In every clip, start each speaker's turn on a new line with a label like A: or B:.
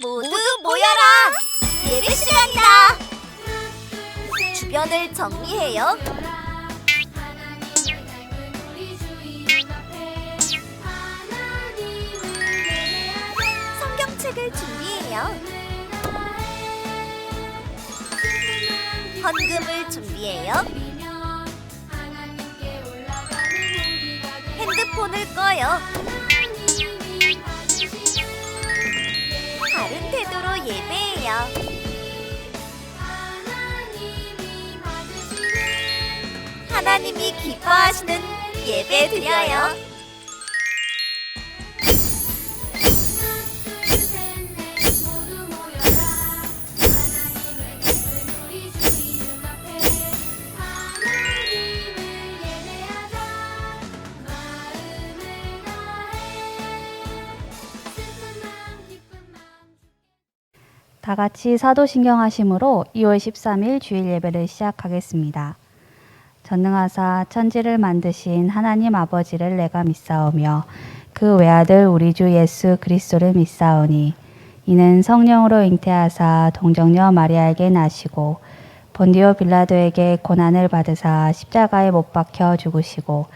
A: 모두 모여라! 예배 시간이다! 주변을 정리해요. 성경책을 준비해요. 헌금을 준비해요. 핸드폰을 꺼요. 바른 태도로 예배해요. 하나님이 기뻐하시는 예배 드려요.
B: 다 같이 사도신경 하심으로 2월 13일 주일 예배를 시작하겠습니다. 전능하사 천지를 만드신 하나님 아버지를 내가 믿사오며 그 외아들 우리 주 예수 그리스도를 믿사오니 이는 성령으로 잉태하사 동정녀 마리아에게 나시고 본디오 빌라도에게 고난을 받으사 십자가에 못 박혀 죽으시고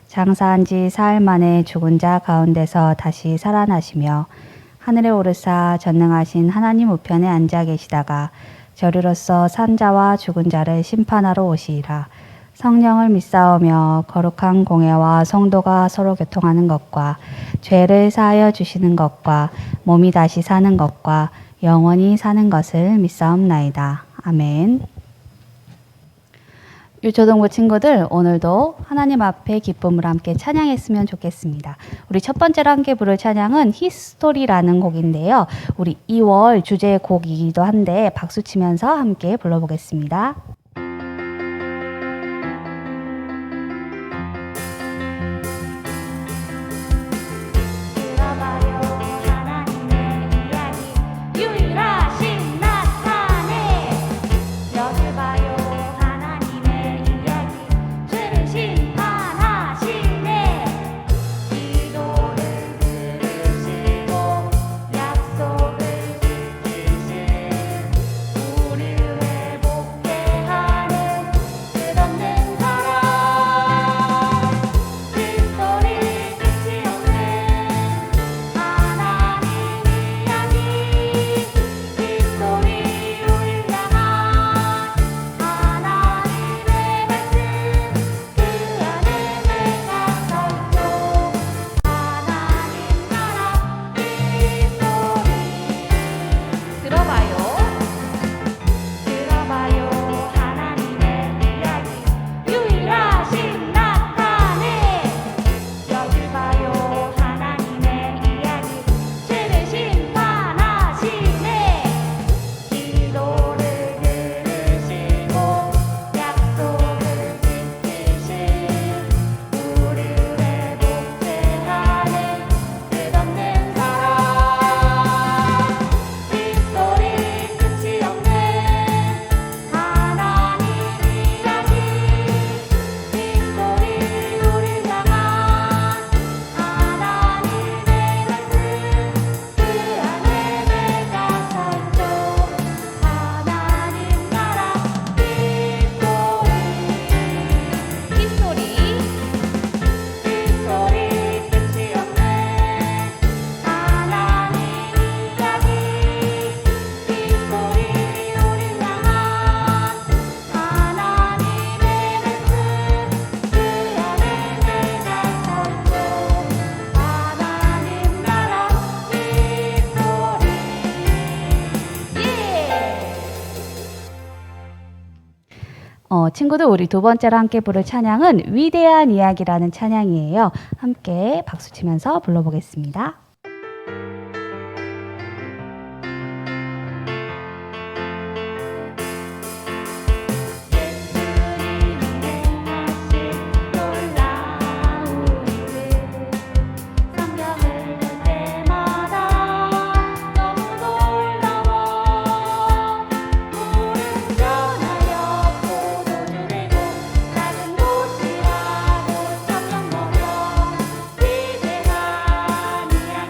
B: 장사한 지 사흘 만에 죽은 자 가운데서 다시 살아나시며 하늘에 오르사 전능하신 하나님 우편에 앉아 계시다가 저리로서 산 자와 죽은 자를 심판하러 오시리라. 성령을 믿사오며 거룩한 공회와 성도가 서로 교통하는 것과 죄를 사하여 주시는 것과 몸이 다시 사는 것과 영원히 사는 것을 믿사옵나이다. 아멘. 유초등부 친구들, 오늘도 하나님 앞에 기쁨으로 함께 찬양했으면 좋겠습니다. 우리 첫 번째로 함께 부를 찬양은 히스토리라는 곡인데요. 우리 2월 주제 곡이기도 한데 박수 치면서 함께 불러보겠습니다. 친구들, 우리 두 번째로 함께 부를 찬양은 위대한 이야기라는 찬양이에요. 함께 박수 치면서 불러보겠습니다.
C: 이제가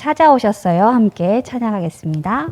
B: 찾아오셨어요. 함께 찬양하겠습니다.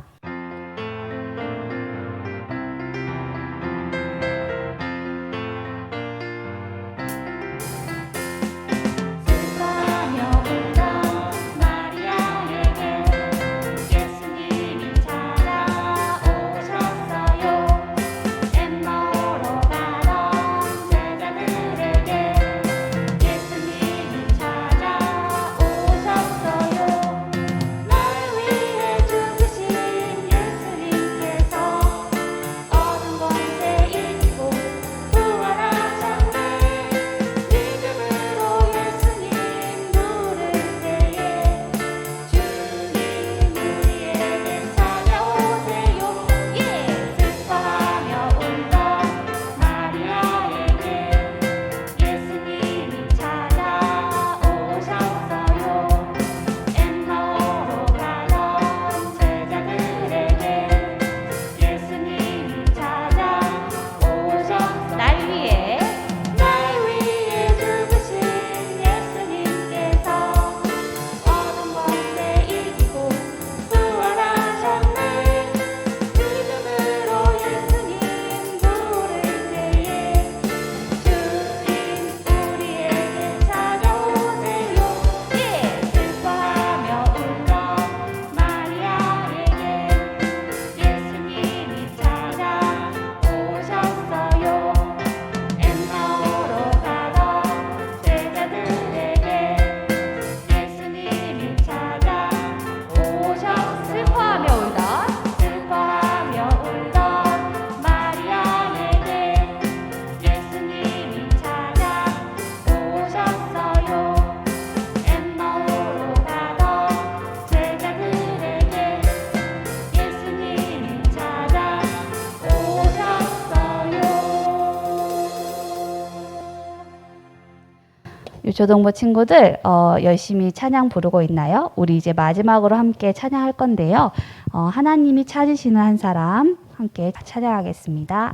B: 유초동부 친구들 열심히 찬양 부르고 있나요? 우리 이제 마지막으로 함께 찬양할 건데요. 하나님이 찾으시는 한 사람 함께 찬양하겠습니다.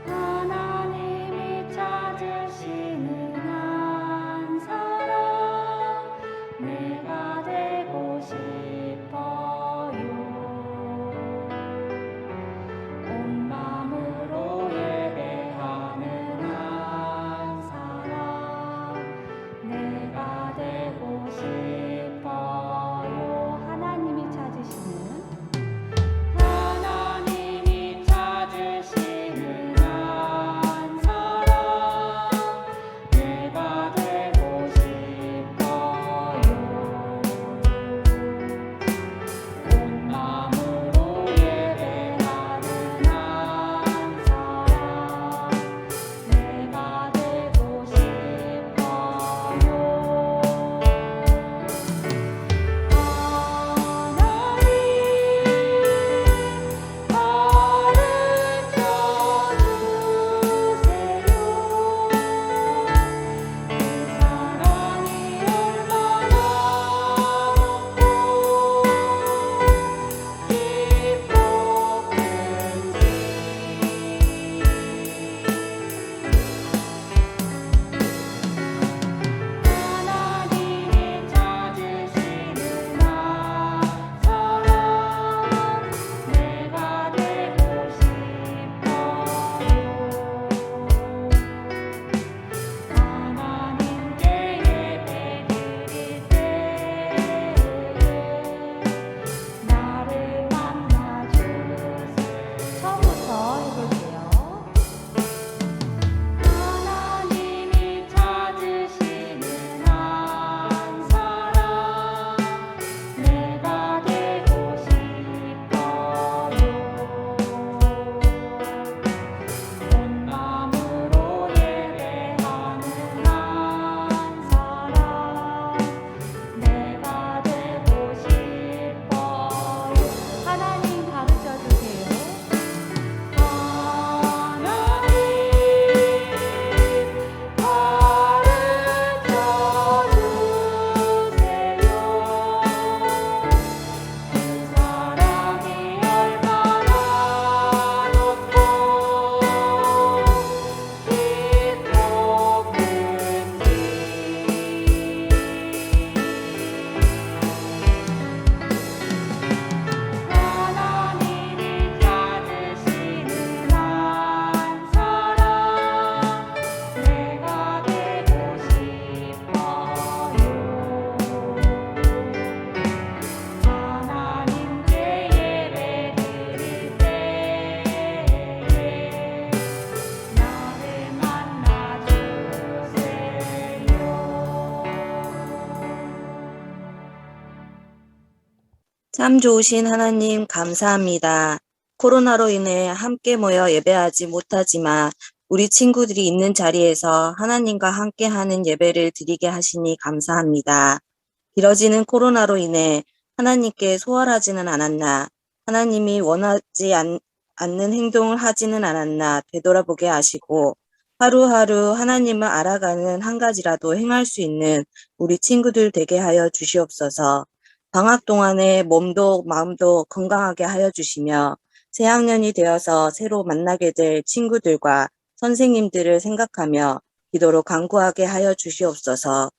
C: 하나님이 찾으시는 한 사람 내가 되고 싶어요. 온 마음으로 예배하는 한 사람 내가 되고 싶어요.
D: 참 좋으신 하나님 감사합니다. 코로나로 인해 함께 모여 예배하지 못하지만 우리 친구들이 있는 자리에서 하나님과 함께하는 예배를 드리게 하시니 감사합니다. 길어지는 코로나로 인해 하나님께 소홀하지는 않았나, 하나님이 원하지 않는 행동을 하지는 않았나 되돌아보게 하시고 하루하루 하나님을 알아가는 한 가지라도 행할 수 있는 우리 친구들 되게 하여 주시옵소서. 방학 동안에 몸도 마음도 건강하게 하여 주시며 새학년이 되어서 새로 만나게 될 친구들과 선생님들을 생각하며 기도로 간구하게 하여 주시옵소서.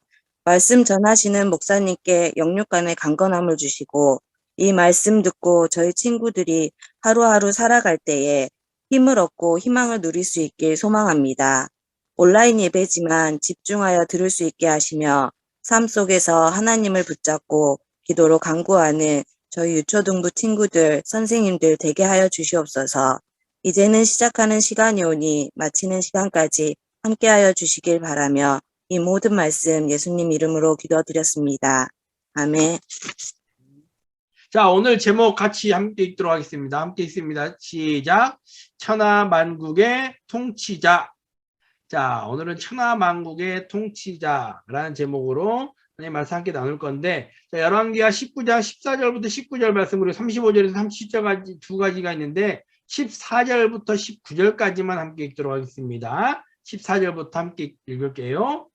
D: 말씀 전하시는 목사님께 영육간의 강건함을 주시고 이 말씀 듣고 저희 친구들이 하루하루 살아갈 때에 힘을 얻고 희망을 누릴 수 있길 소망합니다. 온라인 예배지만 집중하여 들을 수 있게 하시며 삶 속에서 하나님을 붙잡고 기도로 간구하는 저희 유초등부 친구들, 선생님들 되게 하여 주시옵소서. 이제는 시작하는 시간이 오니 마치는 시간까지 함께하여 주시길 바라며 이 모든 말씀 예수님 이름으로 기도드렸습니다. 아멘.
E: 자, 오늘 제목 같이 함께 읽도록 하겠습니다. 함께 읽습니다. 시작. 천하만국의 통치자. 자, 오늘은 천하만국의 통치자라는 제목으로 하나님 말씀 함께 나눌 건데, 자, 열왕기하 19장 14절부터 19절 말씀, 그리고 35절에서 37절까지 두 가지가 있는데 14절부터 19절까지만 함께 읽도록 하겠습니다. 14절부터 함께 읽을게요.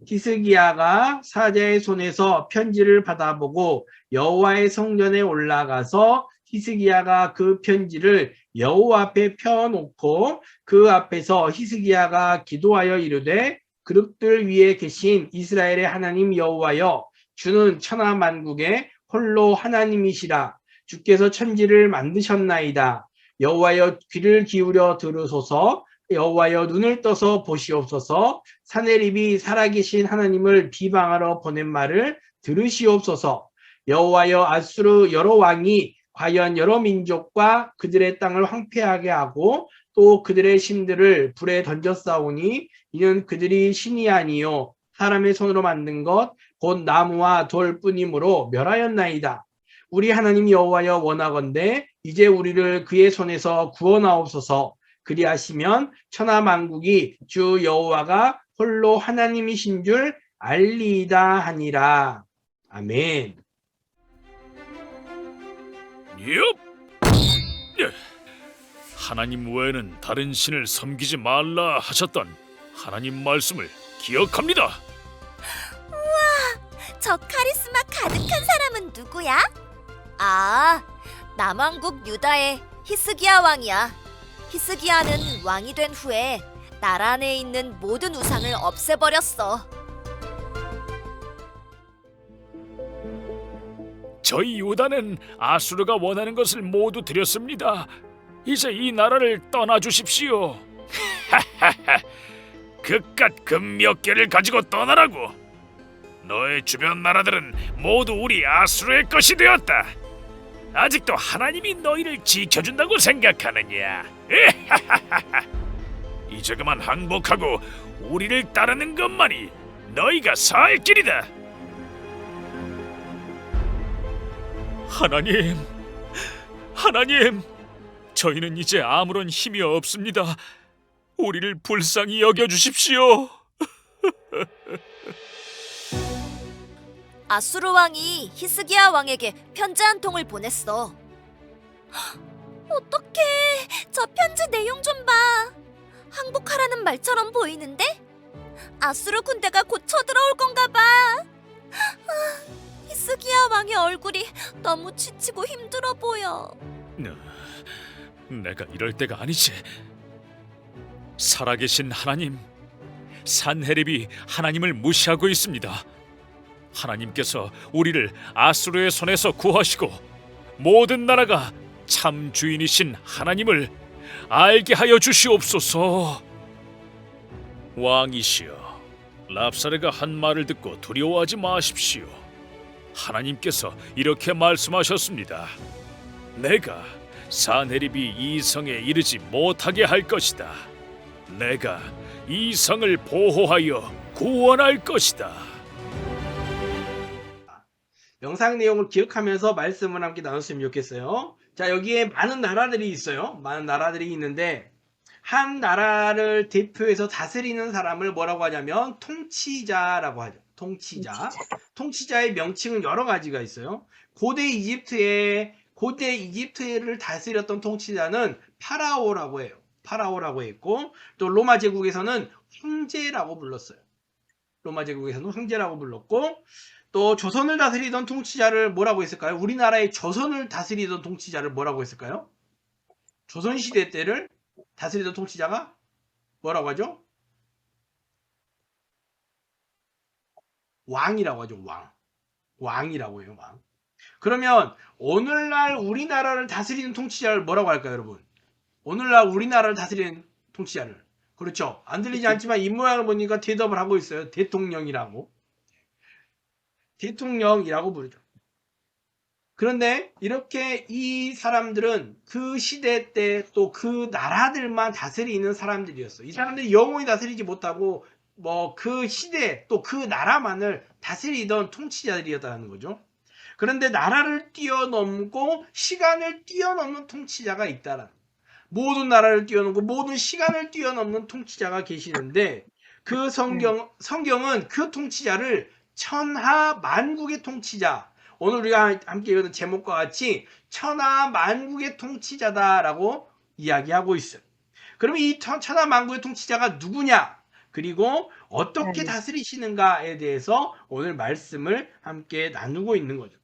E: 히스기야가 사자의 손에서 편지를 받아보고 여호와의 성전에 올라가서 히스기야가 그 편지를 여호와 앞에 펴놓고 그 앞에서 히스기야가 기도하여 이르되 그릇들 위에 계신 이스라엘의 하나님 여호와여, 주는 천하만국의 홀로 하나님이시라. 주께서 천지를 만드셨나이다. 여호와여, 귀를 기울여 들으소서. 여호와여, 눈을 떠서 보시옵소서. 사내립이 살아계신 하나님을 비방하러 보낸 말을 들으시옵소서. 여호와여, 아수르 여러 왕이 과연 여러 민족과 그들의 땅을 황폐하게 하고 또 그들의 신들을 불에 던졌사오니 이는 그들이 신이 아니요 사람의 손으로 만든 것 곧 나무와 돌뿐이므로 멸하였나이다. 우리 하나님 여호와여, 원하건대 이제 우리를 그의 손에서 구원하옵소서. 그리하시면 천하만국이 주 여호와가 홀로 하나님이신 줄 알리이다 하니라. 아멘.
F: 하나님 외에는 다른 신을 섬기지 말라 하셨던 하나님 말씀을 기억합니다.
A: 저 카리스마 가득한 사람은 누구야? 아, 남왕국 유다의 히스기야 왕이야. 히스기야는 왕이 된 후에 나라 안에 있는 모든 우상을 없애버렸어.
F: 저희 유다는 아수르가 원하는 것을 모두 드렸습니다. 이제 이 나라를 떠나주십시오. 그깟 금 몇 개를 가지고 떠나라고. 너의 주변 나라들은 모두 우리 아수르의 것이 되었다. 아직도 하나님이 너희를 지켜준다고 생각하느냐? 이제 그만 항복하고 우리를 따르는 것만이 너희가 살 길이다. 하나님, 저희는 이제 아무런 힘이 없습니다. 우리를 불쌍히 여겨주십시오.
A: 아수르 왕이 히스기야 왕에게 편지 한 통을 보냈어. 어떡해, 저 편지 내용 좀 봐. 항복하라는 말처럼 보이는데? 아수르 군대가 곧 쳐들어올 건가 봐. 히스기야 왕의 얼굴이 너무 지치고 힘들어 보여.
F: 내가 이럴 때가 아니지. 살아계신 하나님, 산헤립이 하나님을 무시하고 있습니다. 하나님께서 우리를 아수르의 손에서 구하시고 모든 나라가 참 주인이신 하나님을 알게 하여 주시옵소서. 왕이시여, 랍사레가 한 말을 듣고 두려워하지 마십시오. 하나님께서 이렇게 말씀하셨습니다. 내가 산헤립이 이 성에 이르지 못하게 할 것이다. 내가 이 성을 보호하여 구원할 것이다.
E: 영상 내용을 기억하면서 말씀을 함께 나눴으면 좋겠어요. 자, 여기에 많은 나라들이 있어요. 많은 나라들이 있는데 한 나라를 대표해서 다스리는 사람을 뭐라고 하냐면 통치자라고 하죠. 통치자. 통치자의 명칭은 여러 가지가 있어요. 고대 이집트를 다스렸던 통치자는 파라오라고 해요. 파라오라고 했고, 또 로마 제국에서는 황제라고 불렀어요. 로마 제국에서는 황제라고 불렀고, 또 조선을 다스리던 통치자를 뭐라고 했을까요? 우리나라의 조선을 다스리던 통치자를 뭐라고 했을까요? 조선시대 때를 다스리던 통치자가 뭐라고 하죠? 왕이라고 하죠. 왕이라고 해요. 왕. 그러면 오늘날 우리나라를 다스리는 통치자를 뭐라고 할까요, 여러분? 오늘날 우리나라를 다스리는 통치자를. 그렇죠. 안 들리지 않지만 입 모양을 보니까 대답을 하고 있어요. 대통령이라고 부르죠. 그런데 이렇게 이 사람들은 그 시대 때 또 그 나라들만 다스리는 사람들이었어요. 이 사람들이 영원히 다스리지 못하고 뭐 그 시대 또 그 나라만을 다스리던 통치자들이었다는 거죠. 그런데 나라를 뛰어넘고 시간을 뛰어넘는 통치자가 있다라는, 모든 나라를 뛰어넘고 모든 시간을 뛰어넘는 통치자가 계시는데 그 성경은 그 통치자를 천하 만국의 통치자, 오늘 우리가 함께 읽은 제목과 같이 천하 만국의 통치자다라고 이야기하고 있어요. 그러면 이 천하 만국의 통치자가 누구냐? 그리고 어떻게 다스리시는가에 대해서 오늘 말씀을 함께 나누고 있는 거죠.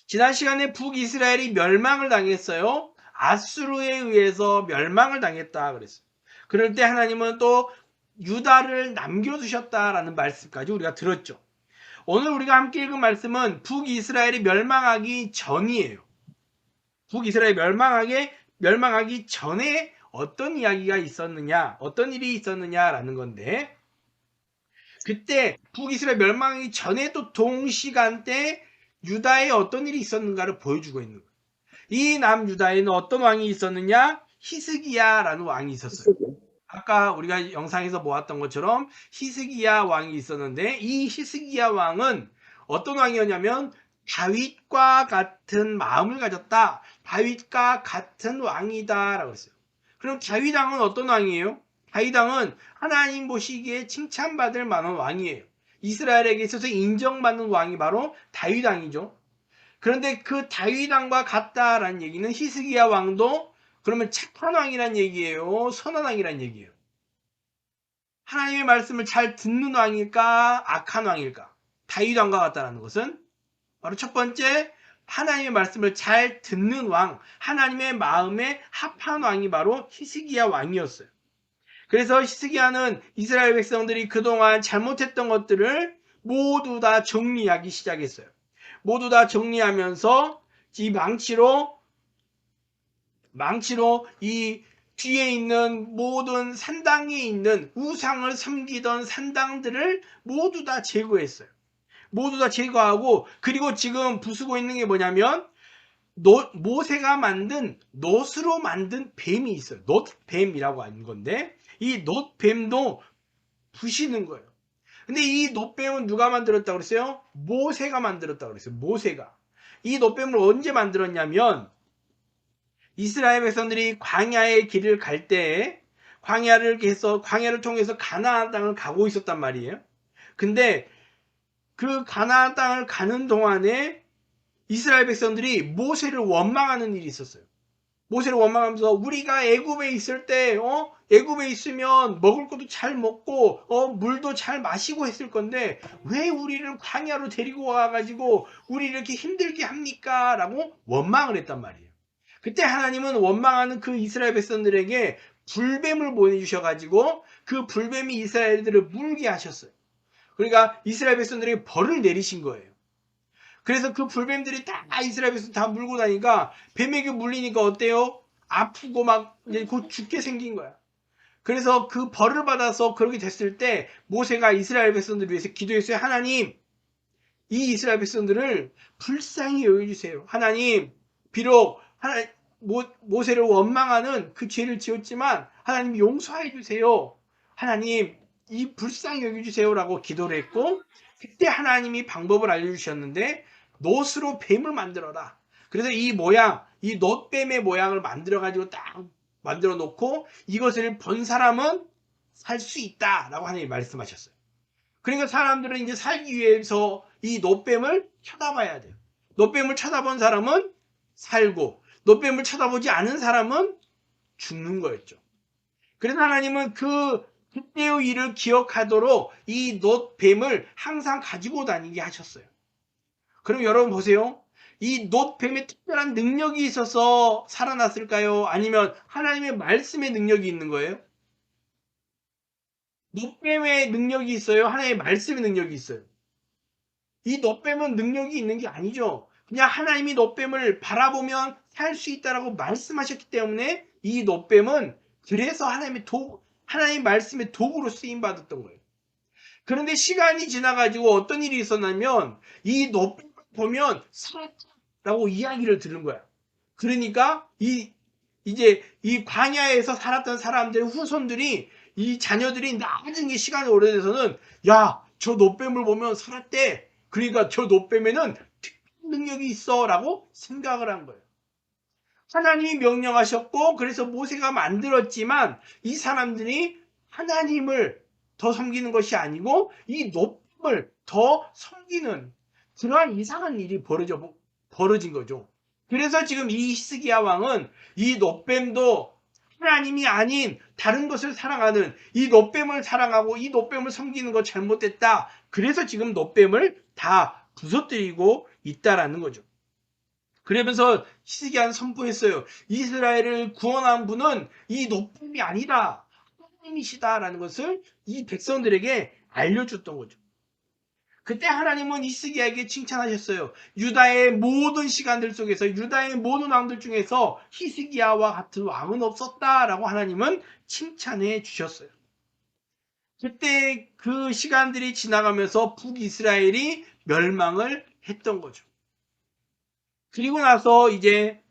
E: 지난 시간에 북이스라엘이 멸망을 당했어요. 아수르에 의해서 멸망을 당했다 그랬어요. 그럴 때 하나님은 또 유다를 남겨두셨다라는 말씀까지 우리가 들었죠. 오늘 우리가 함께 읽은 말씀은 북이스라엘이 멸망하기 전이에요. 북이스라엘이 멸망하기 전에 어떤 이야기가 있었느냐, 어떤 일이 있었느냐라는 건데, 그때 북이스라엘 멸망하기 전에 또 동시간대 유다에 어떤 일이 있었는가를 보여주고 있는 거예요. 이 남유다에는 어떤 왕이 있었느냐? 히스기야라는 왕이 있었어요. 아까 우리가 영상에서 보았던 것처럼 히스기야 왕이 있었는데, 이 히스기야 왕은 어떤 왕이었냐면 다윗과 같은 마음을 가졌다. 다윗과 같은 왕이다 라고 했어요. 그럼 다윗 왕은 어떤 왕이에요? 다윗 왕은 하나님 보시기에 칭찬받을 만한 왕이에요. 이스라엘에게 있어서 인정받는 왕이 바로 다윗 왕이죠. 그런데 그 다윗 왕과 같다라는 얘기는 히스기야 왕도 그러면 착한 왕이란 얘기예요? 선한 왕이란 얘기예요? 하나님의 말씀을 잘 듣는 왕일까? 악한 왕일까? 다윗 왕과 같다라는 것은 바로 첫 번째, 하나님의 말씀을 잘 듣는 왕, 하나님의 마음에 합한 왕이 바로 히스기야 왕이었어요. 그래서 히스기야는 이스라엘 백성들이 그동안 잘못했던 것들을 모두 다 정리하기 시작했어요. 모두 다 정리하면서 이 망치로 이 뒤에 있는 모든 산당에 있는 우상을 섬기던 산당들을 모두 다 제거했어요. 모두 다 제거하고, 그리고 지금 부수고 있는 게 뭐냐면 모세가 만든 놋으로 만든 뱀이 있어요. 놋뱀이라고 하는 건데 이 놋뱀도 부시는 거예요. 근데 이 놋뱀은 누가 만들었다고 그랬어요? 모세가 만들었다고 그랬어요. 모세가. 이 놋뱀을 언제 만들었냐면 이스라엘 백성들이 광야의 길을 갈 때 광야를 통해서 가나안 땅을 가고 있었단 말이에요. 근데 그 가나안 땅을 가는 동안에 이스라엘 백성들이 모세를 원망하는 일이 있었어요. 모세를 원망하면서 우리가 애굽에 있을 때 애굽에 있으면 먹을 것도 잘 먹고 물도 잘 마시고 했을 건데 왜 우리를 광야로 데리고 와가지고 우리를 이렇게 힘들게 합니까? 라고 원망을 했단 말이에요. 그때 하나님은 원망하는 그 이스라엘 백성들에게 불뱀을 보내주셔가지고 그 불뱀이 이스라엘들을 물게 하셨어요. 그러니까 이스라엘 백성들에게 벌을 내리신 거예요. 그래서 그 불뱀들이 다 이스라엘 백성 다 물고 다니까 뱀에게 물리니까 어때요? 아프고 막 이제 곧 죽게 생긴 거야. 그래서 그 벌을 받아서 그렇게 됐을 때 모세가 이스라엘 백성들을 위해서 기도했어요. 하나님, 이 이스라엘 백성들을 불쌍히 여겨주세요. 하나님, 비록 모세를 원망하는 그 죄를 지었지만 하나님 용서해 주세요. 하나님, 이 불쌍히 여겨주세요라고 기도를 했고, 그때 하나님이 방법을 알려주셨는데 놋으로 뱀을 만들어라. 그래서 이 모양, 이 놋뱀의 모양을 만들어 가지고 딱 만들어 놓고 이것을 본 사람은 살 수 있다라고 하나님이 말씀하셨어요. 그러니까 사람들은 이제 살기 위해서 이 놋뱀을 쳐다봐야 돼요. 놋뱀을 쳐다본 사람은 살고 놋뱀을 쳐다보지 않은 사람은 죽는 거였죠. 그래서 하나님은 그때의 일을 기억하도록 이 놋뱀을 항상 가지고 다니게 하셨어요. 그럼 여러분 보세요. 이 놋뱀에 특별한 능력이 있어서 살아났을까요? 아니면 하나님의 말씀의 능력이 있는 거예요? 놋뱀의 능력이 있어요? 하나님의 말씀의 능력이 있어요? 이 놋뱀은 능력이 있는 게 아니죠. 그냥 하나님이 놋뱀을 바라보면 살 수 있다라고 말씀하셨기 때문에 이 놋뱀은 그래서 하나님의 말씀의 도구로 쓰임 받았던 거예요. 그런데 시간이 지나가지고 어떤 일이 있었냐면 이 놋뱀을 보면 살았다라고 이야기를 들은 거야. 그러니까 이제 이 광야에서 살았던 사람들의 후손들이 이 자녀들이 나중에 시간이 오래돼서는 야, 저 놋뱀을 보면 살았대. 그러니까 저 놋뱀에는 특별한 능력이 있어 라고 생각을 한 거예요. 하나님이 명령하셨고 그래서 모세가 만들었지만 이 사람들이 하나님을 더 섬기는 것이 아니고 이 놋뱀을 더 섬기는 그러한 이상한 일이 벌어진 거죠. 그래서 지금 이 히스기야 왕은 이 놋뱀도 하나님이 아닌 다른 것을 사랑하는 이 놋뱀을 사랑하고 이 놋뱀을 섬기는 거 잘못됐다. 그래서 지금 놋뱀을 다 부서뜨리고 있다라는 거죠. 그러면서 히스기야는 선포했어요. 이스라엘을 구원한 분은 이 놋뱀이 아니다. 하나님이시다라는 것을 이 백성들에게 알려줬던 거죠. 그때 하나님은 히스기야에게 칭찬하셨어요. 유다의 모든 시간들 속에서 유다의 모든 왕들 중에서 히스기야와 같은 왕은 없었다라고 하나님은 칭찬해 주셨어요. 그때 그 시간들이 지나가면서 북이스라엘이 멸망을 했던 거죠. 그리고 나서 이제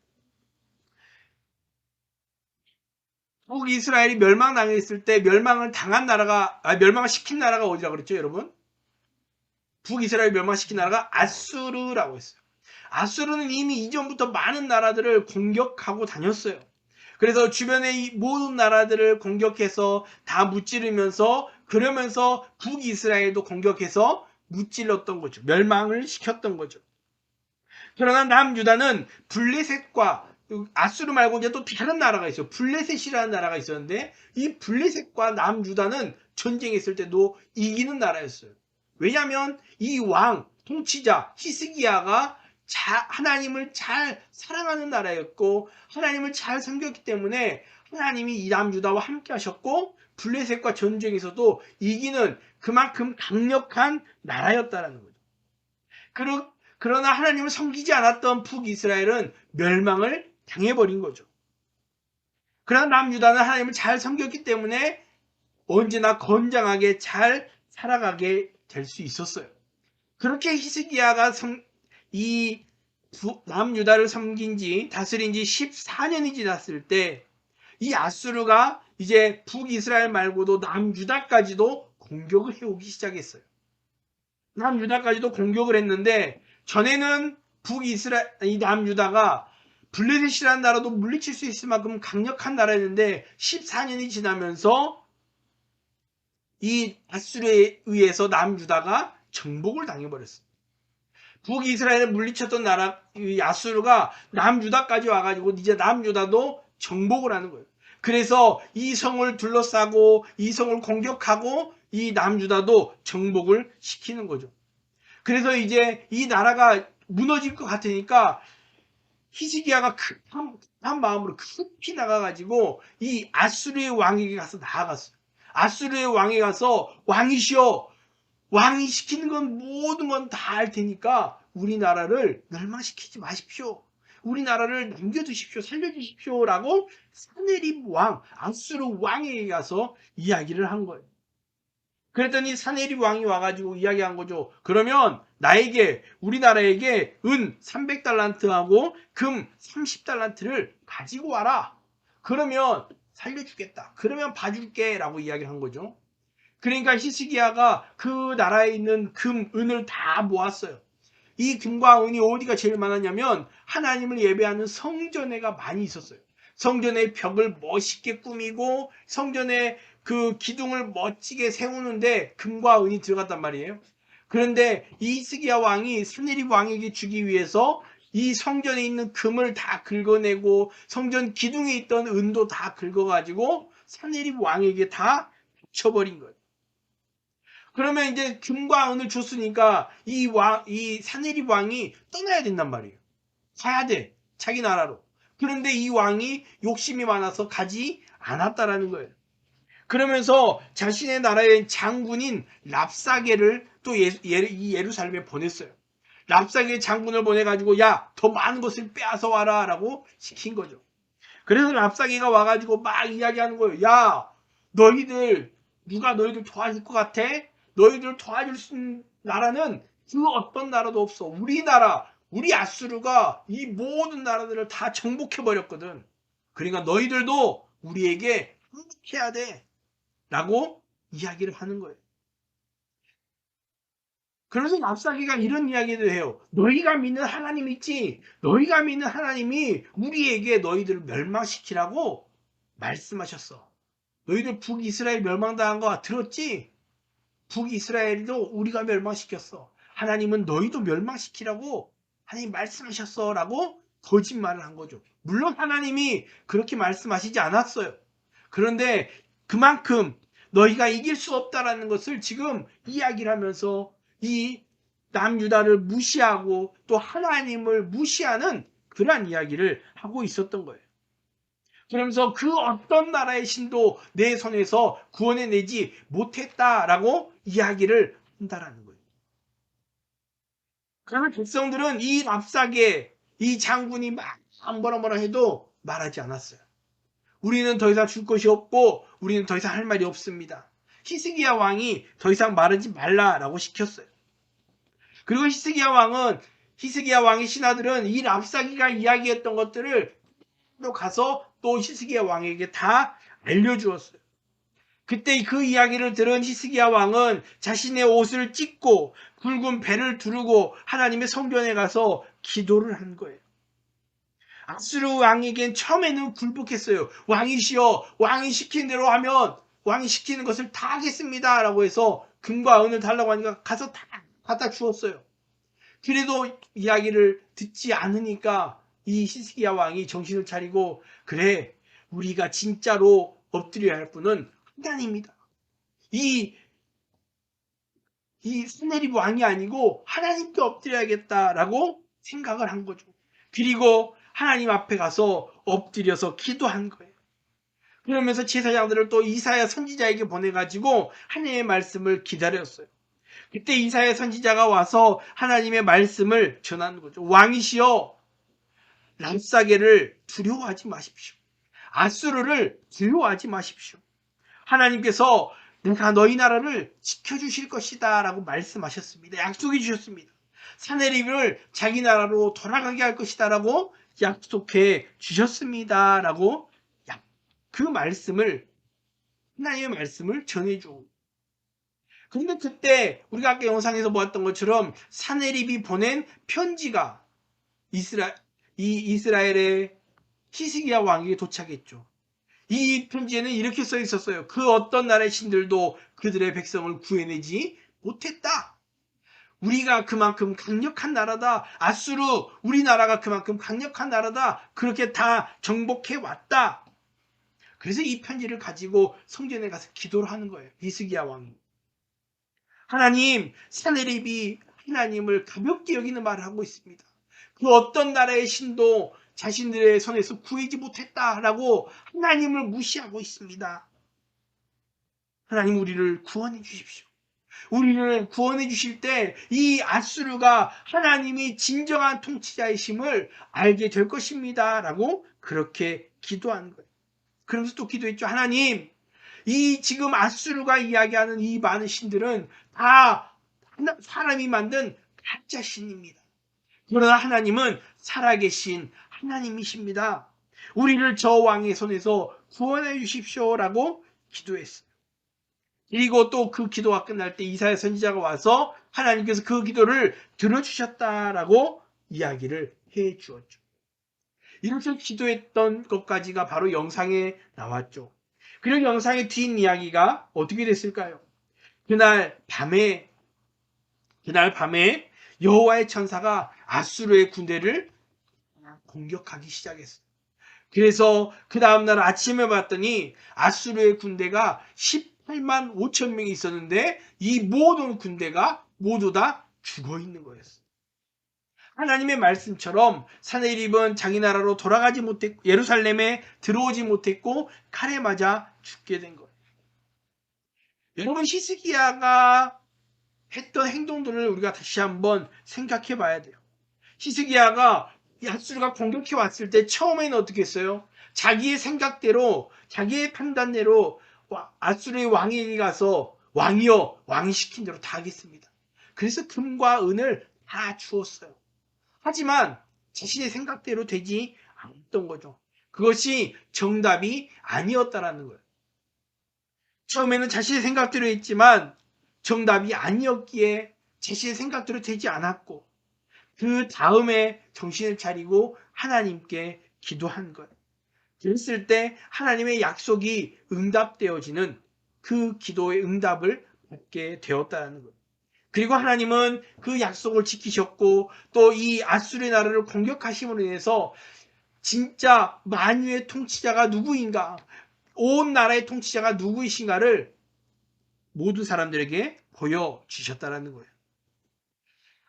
E: 북이스라엘이 멸망당했을 때 멸망을 시킨 나라가 어디라고 그랬죠, 여러분? 북이스라엘 멸망시킨 나라가 아수르라고 했어요. 아수르는 이미 이전부터 많은 나라들을 공격하고 다녔어요. 그래서 주변의 이 모든 나라들을 공격해서 다 무찌르면서 그러면서 북이스라엘도 공격해서 무찔렀던 거죠. 멸망을 시켰던 거죠. 그러나 남유다는 블레셋과 아수르 말고 이제 또 다른 나라가 있어요. 블레셋이라는 나라가 있었는데 이 블레셋과 남유다는 전쟁했을 때도 이기는 나라였어요. 왜냐하면 이 왕, 통치자 히스기야가 하나님을 잘 사랑하는 나라였고 하나님을 잘 섬겼기 때문에 하나님이 이 남유다와 함께 하셨고 블레셋과 전쟁에서도 이기는 그만큼 강력한 나라였다라는 거죠. 그러나 하나님을 섬기지 않았던 북이스라엘은 멸망을 당해버린 거죠. 그러나 남유다는 하나님을 잘 섬겼기 때문에 언제나 건장하게 잘 살아가게 될 수 있었어요. 그렇게 히스기야가 이 남유다를 다스린 지 14년이 지났을 때 이 아수르가 이제 북이스라엘 말고도 남유다까지도 공격을 해오기 시작했어요. 남유다까지도 공격을 했는데 전에는 이 남유다가 블레셋이라는 나라도 물리칠 수 있을 만큼 강력한 나라였는데 14년이 지나면서 이 아수르에 의해서 남유다가 정복을 당해버렸어요. 북이스라엘을 물리쳤던 나라 이 아수르가 남유다까지 와가지고 이제 남유다도 정복을 하는 거예요. 그래서 이 성을 둘러싸고 이 성을 공격하고 이 남유다도 정복을 시키는 거죠. 그래서 이제 이 나라가 무너질 것 같으니까 히스기야가 급한 마음으로 급히 나가가지고 이 아수르의 왕에게 가서 나아갔어요. 아수르의 왕에 가서 왕이시여, 왕이 시키는 건 모든 건 다 할 테니까 우리나라를 멸망시키지 마십시오. 우리나라를 남겨두십시오. 살려주십시오. 라고 사네립 왕, 아수르 왕에게 가서 이야기를 한 거예요. 그랬더니 사네립 왕이 와가지고 이야기한 거죠. 그러면 우리나라에게 은 300달란트하고 금 30달란트를 가지고 와라. 그러면 살려주겠다. 그러면 봐줄게. 라고 이야기를 한 거죠. 그러니까 히스기야가 그 나라에 있는 금, 은을 다 모았어요. 이 금과 은이 어디가 제일 많았냐면 하나님을 예배하는 성전에가 많이 있었어요. 성전의 벽을 멋있게 꾸미고 성전의 그 기둥을 멋지게 세우는데 금과 은이 들어갔단 말이에요. 그런데 이 히스기야 왕이 스느립 왕에게 주기 위해서 이 성전에 있는 금을 다 긁어내고 성전 기둥에 있던 은도 다 긁어가지고 스느립 왕에게 다 붙여버린 거예요. 그러면 이제 금과 은을 줬으니까 이 사네립 왕이 떠나야 된단 말이에요. 가야 돼. 자기 나라로. 그런데 이 왕이 욕심이 많아서 가지 않았다라는 거예요. 그러면서 자신의 나라의 장군인 랍사게를 또 이 예루살렘에 보냈어요. 랍사게 장군을 보내가지고 야, 더 많은 것을 빼앗아 와라 라고 시킨 거죠. 그래서 랍사게가 와가지고 막 이야기하는 거예요. 야, 누가 너희들 도와줄 것 같아? 너희들 도와줄 수 있는 나라는 그 어떤 나라도 없어. 우리 아수르가 이 모든 나라들을 다 정복해버렸거든. 그러니까 너희들도 우리에게 항복해야 돼. 라고 이야기를 하는 거예요. 그래서 랍사게가 이런 이야기도 해요. 너희가 믿는 하나님 있지? 너희가 믿는 하나님이 우리에게 너희들을 멸망시키라고 말씀하셨어. 너희들 북이스라엘 멸망당한 거 들었지? 북이스라엘도 우리가 멸망시켰어. 하나님은 너희도 멸망시키라고 하나님 말씀하셨어 라고 거짓말을 한 거죠. 물론 하나님이 그렇게 말씀하시지 않았어요. 그런데 그만큼 너희가 이길 수 없다라는 것을 지금 이야기를 하면서 이 남유다를 무시하고 또 하나님을 무시하는 그러한 이야기를 하고 있었던 거예요. 그러면서 그 어떤 나라의 신도 내 손에서 구원해내지 못했다라고 이야기를 한다라는 거예요. 그러면 백성들은 이 랍사게, 이 장군이 막 뭐라 해도 말하지 않았어요. 우리는 더 이상 줄 것이 없고 우리는 더 이상 할 말이 없습니다. 히스기야 왕이 더 이상 말하지 말라라고 시켰어요. 그리고 히스기야 왕의 신하들은 이 랍사기가 이야기했던 것들을 또 가서 또 히스기야 왕에게 다 알려주었어요. 그때 그 이야기를 들은 히스기야 왕은 자신의 옷을 찢고 굵은 배를 두르고 하나님의 성전에 가서 기도를 한 거예요. 아수르 왕에겐 처음에는 굴복했어요. 왕이시여, 왕이 시킨 대로 하면 왕이 시키는 것을 다 하겠습니다 라고 해서 금과 은을 달라고 하니까 가서 다 갖다 주었어요. 그래도 이야기를 듣지 않으니까 이 히스기야 왕이 정신을 차리고 그래, 우리가 진짜로 엎드려야 할 분은 하나님이다. 이 스네립 왕이 아니고 하나님께 엎드려야겠다라고 생각을 한 거죠. 그리고 하나님 앞에 가서 엎드려서 기도한 거예요. 그러면서 제사장들을 또 이사야 선지자에게 보내가지고 하나님의 말씀을 기다렸어요. 그때 이사야 선지자가 와서 하나님의 말씀을 전하는 거죠. 왕이시여, 랍사게를 두려워하지 마십시오. 아수르를 두려워하지 마십시오. 하나님께서 내가 너희 나라를 지켜주실 것이다 라고 말씀하셨습니다. 약속해 주셨습니다. 사네립을 자기 나라로 돌아가게 할 것이다 라고 약속해 주셨습니다 라고 그 말씀을, 하나님의 말씀을 전해주고. 그런데 그때 우리가 아까 영상에서 보았던 것처럼 사네립이 보낸 편지가 이스라엘의 히스기야 왕에게 도착했죠. 이 편지에는 이렇게 써 있었어요. 그 어떤 나라의 신들도 그들의 백성을 구해내지 못했다. 우리가 그만큼 강력한 나라다. 아수르, 우리나라가 그만큼 강력한 나라다. 그렇게 다 정복해 왔다. 그래서 이 편지를 가지고 성전에 가서 기도를 하는 거예요. 히스기야 왕이. 하나님, 사네립이 하나님을 가볍게 여기는 말을 하고 있습니다. 그 어떤 나라의 신도 자신들의 손에서 구하지 못했다라고 하나님을 무시하고 있습니다. 하나님, 우리를 구원해 주십시오. 우리를 구원해 주실 때 이 아수르가 하나님이 진정한 통치자이심을 알게 될 것입니다 라고 그렇게 기도한 거예요. 그러면서 또 기도했죠. 하나님, 이 지금 아수르가 이야기하는 이 많은 신들은 다 사람이 만든 가짜 신입니다. 그러나 하나님은 살아계신 하나님이십니다. 우리를 저 왕의 손에서 구원해 주십시오라고 기도했어요. 그리고 또 그 기도가 끝날 때 이사야 선지자가 와서 하나님께서 그 기도를 들어주셨다라고 이야기를 해 주었죠. 이렇게 기도했던 것까지가 바로 영상에 나왔죠. 그리고 영상의 뒷이야기가 어떻게 됐을까요? 그날 밤에 여호와의 천사가 아수르의 군대를 공격하기 시작했어요. 그래서 그 다음날 아침에 봤더니 아수르의 군대가 18만 5천 명이 있었는데 이 모든 군대가 모두 다 죽어 있는 거였어요. 하나님의 말씀처럼 사내립은 자기 나라로 돌아가지 못했고 예루살렘에 들어오지 못했고 칼에 맞아 죽게 된 거예요. 여러분, 히스기야가 했던 행동들을 우리가 다시 한번 생각해 봐야 돼요. 히스기야가 아수르가 공격해 왔을 때 처음에는 어떻게 했어요? 자기의 생각대로 자기의 판단대로 아수르의 왕에게 가서 왕이여 왕이 시킨 대로 다 하겠습니다. 그래서 금과 은을 다 주었어요. 하지만 자신의 생각대로 되지 않았던 거죠. 그것이 정답이 아니었다라는 거예요. 처음에는 자신의 생각대로 했지만 정답이 아니었기에 자신의 생각대로 되지 않았고 그 다음에 정신을 차리고 하나님께 기도한 거예요. 그랬을 때 하나님의 약속이 응답되어지는 그 기도의 응답을 받게 되었다는 거예요. 그리고 하나님은 그 약속을 지키셨고 또 이 아수르의 나라를 공격하심으로 인해서 진짜 만유의 통치자가 누구인가, 온 나라의 통치자가 누구이신가를 모든 사람들에게 보여주셨다는 거예요.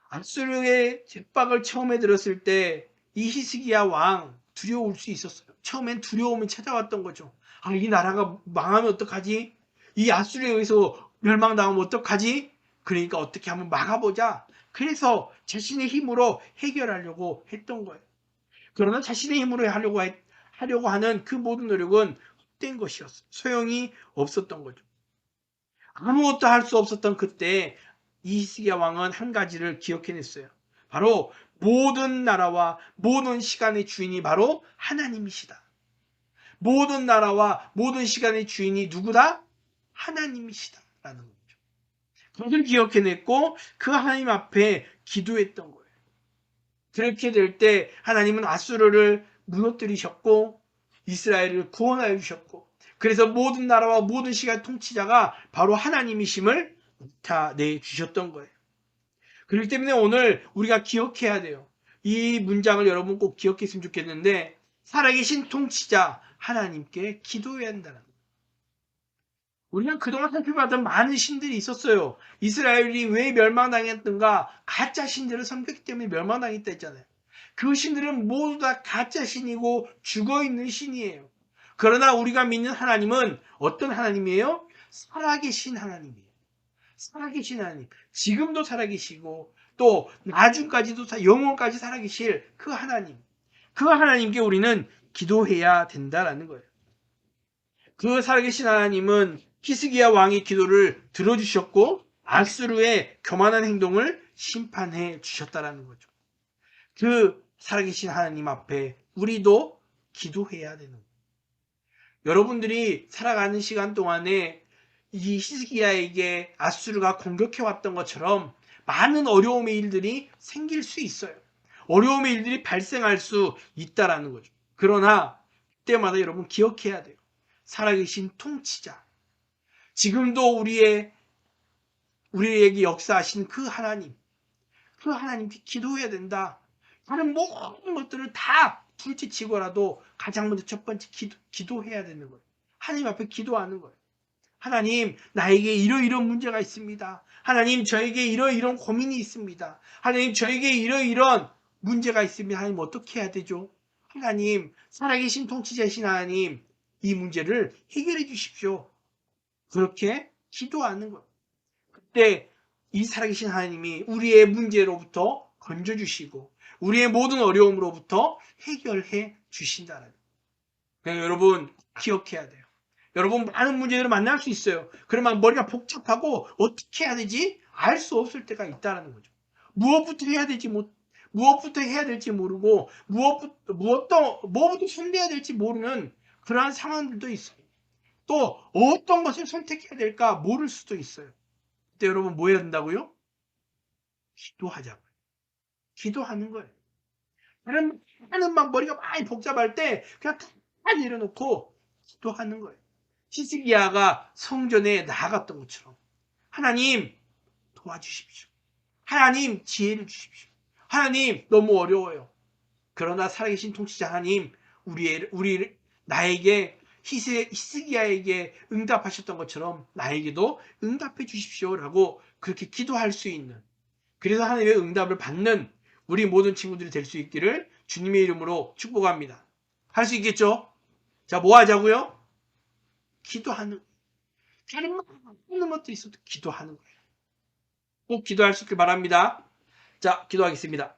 E: 아수르의 제박을 처음에 들었을 때 이 히스기야 왕 두려울 수 있었어요. 처음엔 두려움이 찾아왔던 거죠. 아, 이 나라가 망하면 어떡하지? 이 아수르에 의해서 멸망당하면 어떡하지? 그러니까 어떻게 한번 막아보자. 그래서 자신의 힘으로 해결하려고 했던 거예요. 그러나 자신의 힘으로 하려고 하는 그 모든 노력은 헛된 것이었어요. 소용이 없었던 거죠. 아무것도 할 수 없었던 그때 이 히스기야 왕은 한 가지를 기억해냈어요. 바로 모든 나라와 모든 시간의 주인이 바로 하나님이시다. 모든 나라와 모든 시간의 주인이 누구다? 하나님이시다라는 거죠. 그것을 기억해냈고 그 하나님 앞에 기도했던 거예요. 그렇게 될 때 하나님은 아수르를 무너뜨리셨고 이스라엘을 구원하여 주셨고 그래서 모든 나라와 모든 시간 통치자가 바로 하나님이심을 나타내 주셨던 거예요. 그렇기 때문에 오늘 우리가 기억해야 돼요. 이 문장을 여러분 꼭 기억했으면 좋겠는데 살아계신 통치자 하나님께 기도해야 한다는 거예요. 우리가 그동안 살펴봤던 많은 신들이 있었어요. 이스라엘이 왜 멸망당했던가? 가짜 신들을 섬겼기 때문에 멸망당했다 했잖아요. 그 신들은 모두 다 가짜 신이고 죽어있는 신이에요. 그러나 우리가 믿는 하나님은 어떤 하나님이에요? 살아계신 하나님이에요. 살아계신 하나님. 지금도 살아계시고 또 나중까지도 영원까지 살아계실 그 하나님. 그 하나님께 우리는 기도해야 된다라는 거예요. 그 살아계신 하나님은 히스기야 왕의 기도를 들어주셨고 아수르의 교만한 행동을 심판해 주셨다라는 거죠. 그 살아계신 하나님 앞에 우리도 기도해야 되는 거예요. 여러분들이 살아가는 시간 동안에 이 히스기야에게 아수르가 공격해 왔던 것처럼 많은 어려움의 일들이 생길 수 있어요. 어려움의 일들이 발생할 수 있다라는 거죠. 그러나 그때마다 여러분 기억해야 돼요. 살아계신 통치자. 지금도 우리에게 역사하신 그 하나님. 그 하나님께 기도해야 된다. 다른 모든 것들을 다 둘째치고라도 가장 먼저 첫 번째 기도해야 되는 거예요. 하나님 앞에 기도하는 거예요. 하나님, 나에게 이러이러한 문제가 있습니다. 하나님, 저에게 이러이러한 고민이 있습니다. 하나님, 저에게 이러이러한 문제가 있습니다. 하나님, 어떻게 해야 되죠? 하나님, 살아계신 통치자이신 하나님, 이 문제를 해결해 주십시오. 그렇게 기도하는 거예요. 그때 이 살아계신 하나님이 우리의 문제로부터 건져주시고 우리의 모든 어려움으로부터 해결해 주신다는 거예요. 그러니까 여러분 기억해야 돼요. 여러분 많은 문제들을 만날 수 있어요. 그러면 머리가 복잡하고 어떻게 해야 되지? 알 수 없을 때가 있다는 거죠. 무엇부터 해야 될지 모르고 뭐부터 손대야 될지 모르는 그러한 상황들도 있어요. 또 어떤 것을 선택해야 될까 모를 수도 있어요. 그때 여러분 뭐 해야 된다고요? 기도하자고요. 기도하는 거예요. 하는 막 머리가 많이 복잡할 때 그냥 다 내려놓고 기도하는 거예요. 히스기야가 성전에 나아갔던 것처럼 하나님 도와주십시오. 하나님 지혜를 주십시오. 하나님 너무 어려워요. 그러나 살아계신 통치자 하나님 나에게 히스기야에게 응답하셨던 것처럼 나에게도 응답해 주십시오라고 그렇게 기도할 수 있는, 그래서 하나님의 응답을 받는 우리 모든 친구들이 될 수 있기를 주님의 이름으로 축복합니다. 할 수 있겠죠? 자, 뭐 하자고요? 기도하는, 다른 많은 것들이 있어도 기도하는 거예요. 꼭 기도할 수 있길 바랍니다. 자, 기도하겠습니다.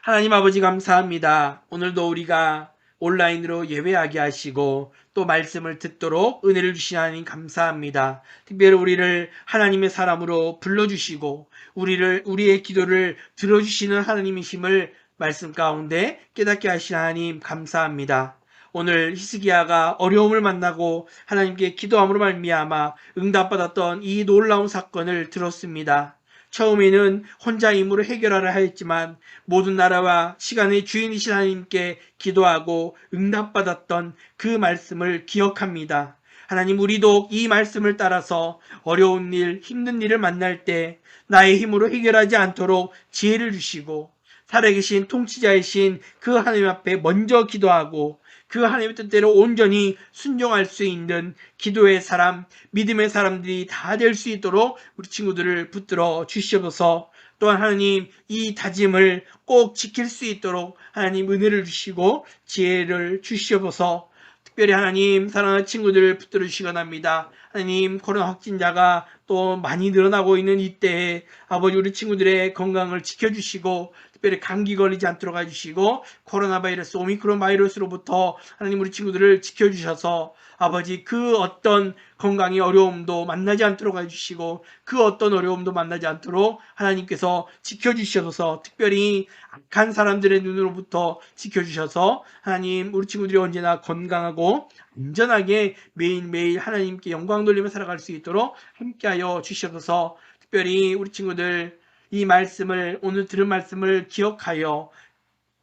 E: 하나님 아버지 감사합니다. 오늘도 우리가 온라인으로 예배하게 하시고 또 말씀을 듣도록 은혜를 주신 하나님 감사합니다. 특별히 우리를 하나님의 사람으로 불러주시고 우리의 기도를 들어주시는 하나님이심을 말씀 가운데 깨닫게 하신 하나님 감사합니다. 오늘 히스기야가 어려움을 만나고 하나님께 기도함으로 말미암아 응답받았던 이 놀라운 사건을 들었습니다. 처음에는 혼자 힘으로 해결하려 하였지만 모든 나라와 시간의 주인이신 하나님께 기도하고 응답받았던 그 말씀을 기억합니다. 하나님, 우리도 이 말씀을 따라서 어려운 일, 힘든 일을 만날 때 나의 힘으로 해결하지 않도록 지혜를 주시고 살아계신 통치자이신 그 하나님 앞에 먼저 기도하고 그 하나님의 뜻대로 온전히 순종할 수 있는 기도의 사람, 믿음의 사람들이 다 될 수 있도록 우리 친구들을 붙들어 주시옵소서. 또한 하나님, 이 다짐을 꼭 지킬 수 있도록 하나님 은혜를 주시고 지혜를 주시옵소서. 특별히 하나님, 사랑하는 친구들을 붙들어 주시기 원합니다. 하나님, 코로나 확진자가 또 많이 늘어나고 있는 이때에 아버지 우리 친구들의 건강을 지켜주시고 특별히 감기 걸리지 않도록 해주시고 코로나 바이러스, 오미크론 바이러스로부터 하나님 우리 친구들을 지켜주셔서 아버지 그 어떤 건강의 어려움도 만나지 않도록 해주시고 그 어떤 어려움도 만나지 않도록 하나님께서 지켜주셔서 특별히 악한 사람들의 눈으로부터 지켜주셔서 하나님 우리 친구들이 언제나 건강하고 안전하게 매일매일 하나님께 영광 돌리며 살아갈 수 있도록 함께하여 주셔서 특별히 우리 친구들 이 말씀을, 오늘 들은 말씀을 기억하여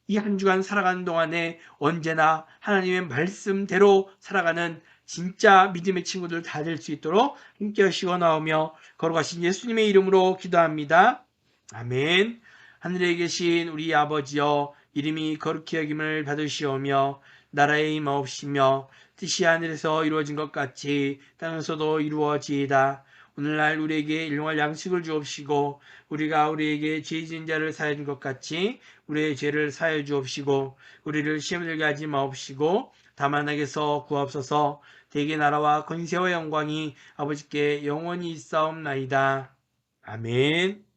E: 이 한 주간 살아가는 동안에 언제나 하나님의 말씀대로 살아가는 진짜 믿음의 친구들 다 될 수 있도록 함께 하시고 나오며 걸어가신 예수님의 이름으로 기도합니다. 아멘. 하늘에 계신 우리 아버지여, 이름이 거룩히 여김을 받으시오며 나라의 임하옵시며 뜻이 하늘에서 이루어진 것 같이 땅에서도 이루어지이다. 오늘날 우리에게 일용할 양식을 주옵시고 우리가 우리에게 죄 지은 자를 사하여 준 것 같이 우리의 죄를 사하여 주옵시고 우리를 시험에 들게 하지 마옵시고 다만 악에서 구하옵소서. 대개 나라와 권세와 영광이 아버지께 영원히 있사옵나이다. 아멘.